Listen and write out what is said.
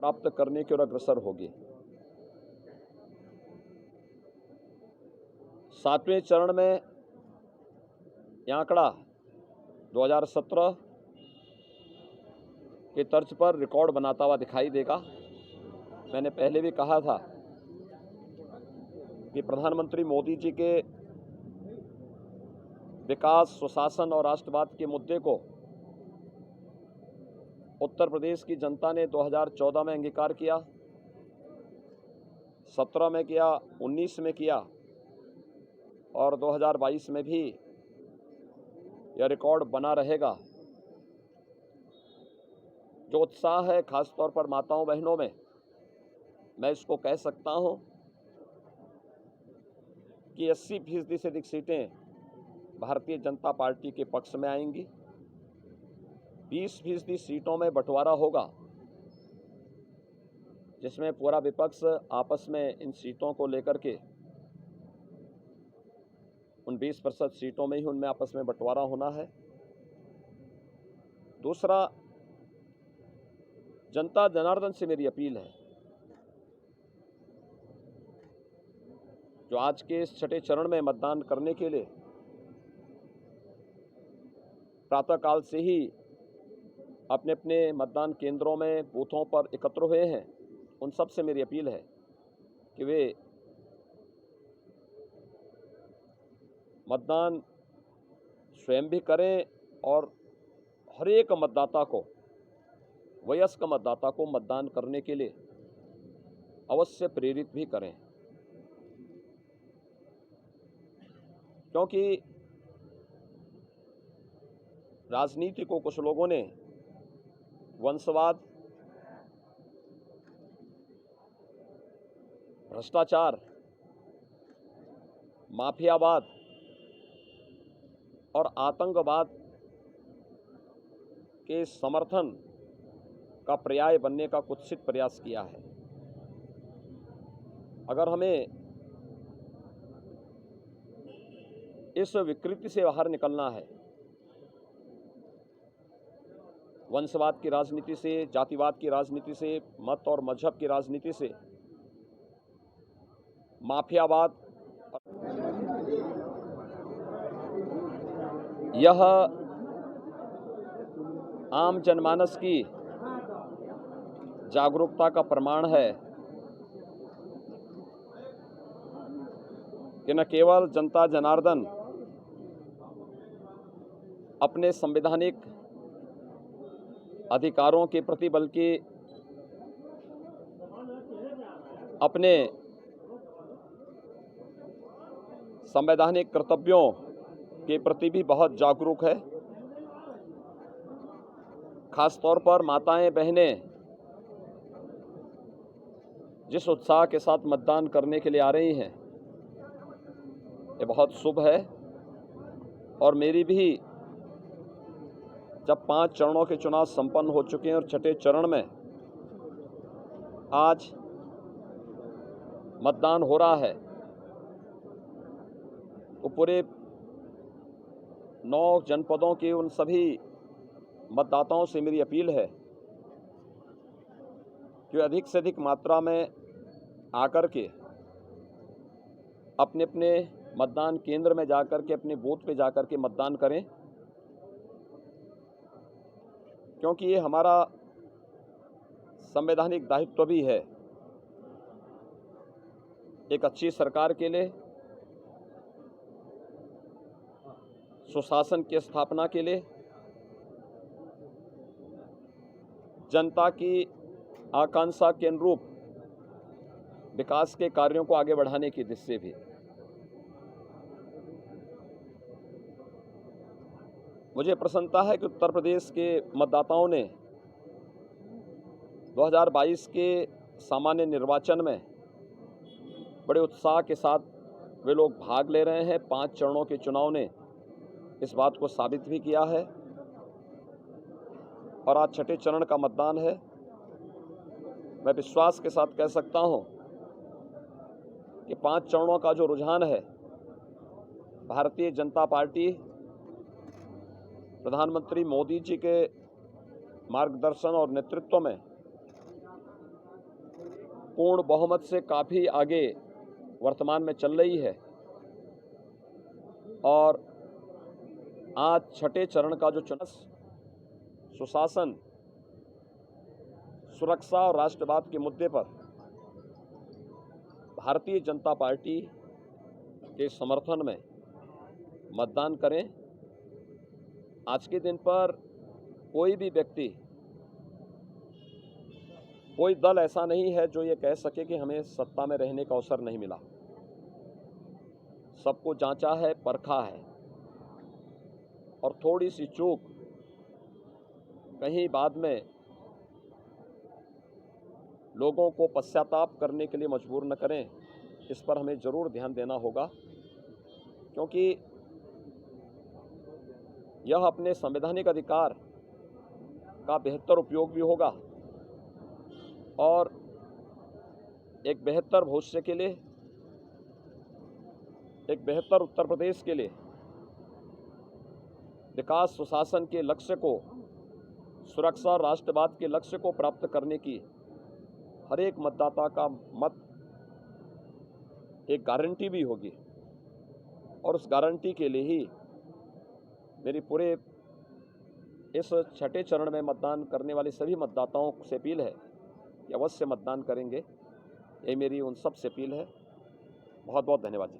प्राप्त करने की ओर अग्रसर होगी। 7वें चरण में यह आंकड़ा 2017 के तर्ज पर रिकॉर्ड बनाता हुआ दिखाई देगा। मैंने पहले भी कहा था कि प्रधानमंत्री मोदी जी के विकास, सुशासन और राष्ट्रवाद के मुद्दे को उत्तर प्रदेश की जनता ने 2014 में अंगीकार किया, 17 में किया, 19 में किया और 2022 में भी यह रिकॉर्ड बना रहेगा। जो उत्साह है खासतौर पर माताओं बहनों में, मैं इसको कह सकता हूं कि 80% से अधिक सीटें भारतीय जनता पार्टी के पक्ष में आएंगी। 20% सीटों में बंटवारा होगा, जिसमें पूरा विपक्ष आपस में इन सीटों को लेकर के उन 20% सीटों में ही उनमें आपस में बंटवारा होना है। दूसरा, जनता जनार्दन से मेरी अपील है, जो आज के इस छठे चरण में मतदान करने के लिए प्रातःकाल से ही अपने अपने मतदान केंद्रों में, बूथों पर एकत्र हुए हैं, उन सब से मेरी अपील है कि वे मतदान स्वयं भी करें और हर एक मतदाता को, वयस्क मतदाता को मतदान करने के लिए अवश्य प्रेरित भी करें। क्योंकि राजनीति को कुछ लोगों ने वंशवाद, भ्रष्टाचार, माफियावाद और आतंकवाद के समर्थन का पर्याय बनने का कुत्सित प्रयास किया है। अगर हमें इस विकृति से बाहर निकलना है, वंशवाद की राजनीति से, जातिवाद की राजनीति से, मत और मजहब की राजनीति से, माफियावाद, यह आम जनमानस की जागरूकता का प्रमाण है कि न केवल जनता जनार्दन अपने संवैधानिक अधिकारों के प्रति, बल्कि अपने संवैधानिक कर्तव्यों के प्रति भी बहुत जागरूक है। खासतौर पर माताएं, बहनें जिस उत्साह के साथ मतदान करने के लिए आ रही हैं, ये बहुत शुभ है। और मेरी भी, जब 5 चरणों के चुनाव संपन्न हो चुके हैं और छठे चरण में आज मतदान हो रहा है, तो पूरे 9 जनपदों के उन सभी मतदाताओं से मेरी अपील है कि अधिक से अधिक मात्रा में आकर के अपने अपने मतदान केंद्र में जाकर के, अपने बूथ पे जाकर के मतदान करें, क्योंकि ये हमारा संवैधानिक दायित्व भी है। एक अच्छी सरकार के लिए, सुशासन की स्थापना के लिए, जनता की आकांक्षा के अनुरूप विकास के कार्यों को आगे बढ़ाने की दिशा से भी मुझे प्रसन्नता है कि उत्तर प्रदेश के मतदाताओं ने 2022 के सामान्य निर्वाचन में बड़े उत्साह के साथ वे लोग भाग ले रहे हैं। 5 चरणों के चुनाव ने इस बात को साबित भी किया है और आज छठे चरण का मतदान है। मैं विश्वास के साथ कह सकता हूं कि 5 चरणों का जो रुझान है, भारतीय जनता पार्टी प्रधानमंत्री मोदी जी के मार्गदर्शन और नेतृत्व में पूर्ण बहुमत से काफ़ी आगे वर्तमान में चल रही है और आज छठे चरण का जो चुनाव सुशासन, सुरक्षा और राष्ट्रवाद के मुद्दे पर भारतीय जनता पार्टी के समर्थन में मतदान करें। आज के दिन पर कोई भी व्यक्ति, कोई दल ऐसा नहीं है जो ये कह सके कि हमें सत्ता में रहने का अवसर नहीं मिला। सबको जांचा है, परखा है और थोड़ी सी चूक कहीं बाद में लोगों को पश्चाताप करने के लिए मजबूर न करें, इस पर हमें जरूर ध्यान देना होगा, क्योंकि यह अपने संवैधानिक अधिकार का बेहतर उपयोग भी होगा और एक बेहतर भविष्य के लिए, एक बेहतर उत्तर प्रदेश के लिए, विकास सुशासन के लक्ष्य को, सुरक्षा और राष्ट्रवाद के लक्ष्य को प्राप्त करने की हर एक मतदाता का मत एक गारंटी भी होगी और उस गारंटी के लिए ही मेरी पूरे इस छठे चरण में मतदान करने वाले सभी मतदाताओं से अपील है कि अवश्य मतदान करेंगे। ये मेरी उन सब से अपील है। बहुत बहुत धन्यवाद जी।